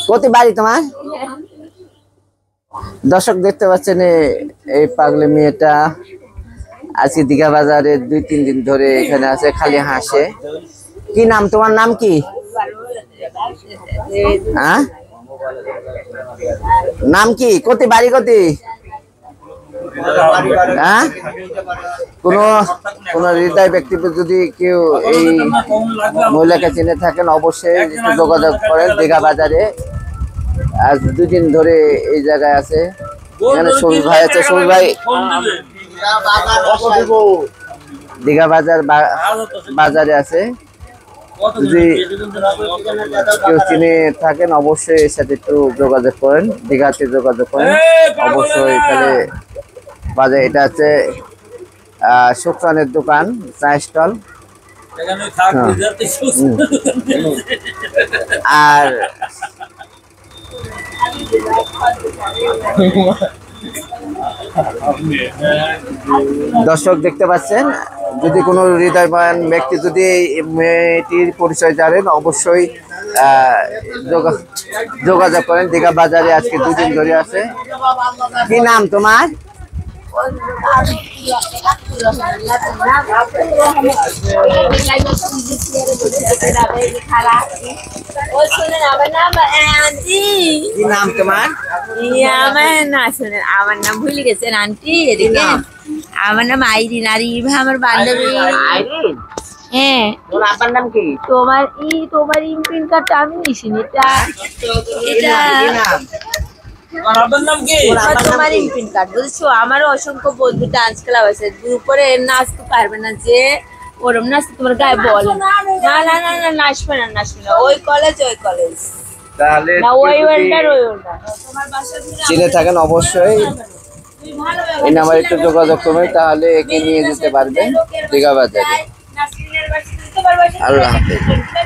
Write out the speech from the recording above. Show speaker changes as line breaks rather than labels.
কোথায় বাড়ি তোমার? দর্শক দেখতে পাচ্ছেন এই পাগলি মেয়েটা আজকে দীঘা বাজারে 2-3 দিন ধরে এখানে আছে, খালি হাসে। কি নাম তোমার? নাম কি? হ্যাঁ, নাম কি? কোথায় বাড়ি? কোথায়? হ্যাঁ, কোন হৃদয় ব্যক্তি যদি কেউ এই মহিলাকে চিনে থাকেন অবশ্যই যোগাযোগ করেন। দীঘা বাজারে আজ 2 দিন ধরে এই জায়গায় আছে। এখানে শরীর ভাই আছে। শরীর ভাই দীঘা বাজারে আছে। যদি কেউ চিনে থাকেন অবশ্যই এর সাথে একটু যোগাযোগ করেন, দীঘাতে যোগাযোগ করেন অবশ্যই। এখানে বাজারে এটা হচ্ছে শুক্রানের দোকান, চা স্টল। আর দর্শক দেখতে পাচ্ছেন, যদি কোনো হৃদয়বান ব্যক্তি যদি মেয়েটির পরিচয় জানেন অবশ্যই যোগাযোগ করেন। দীঘা বাজারে আজকে 2 দিন ধরে আছে। কি নাম তোমার? কি নাম তোমার?
আমার নাম ভুলে গেছেন আন্টি। এদিকে আমার নাম আইরিন। আর ইভা আমার বান্ধবী। হ্যাঁ,
আপনার নাম কি?
তোমার ইমপ্রিন্ট কার্ডটা আমি নিছিনি। এটা তোমার ইমপ্রিন্ট কার্ড বুঝছো? আমারও অসংখ্য বন্ধু ডান্স ক্লাব আছে, গ্রুপে নাচতে পারবে না যে ওরম নাচতে তোমার গায়ে বল না। নাচবে না। ওই কলেজ
তাহলে
না, ওই ওয়েলডার।
চিনে থাকেন অবশ্যই এই নাম্বারে একটু যোগাযোগ করবেন, তাহলে একে নিয়ে যেতে পারবেন দীঘা বাজারে। আল্লাহ হাফেজ।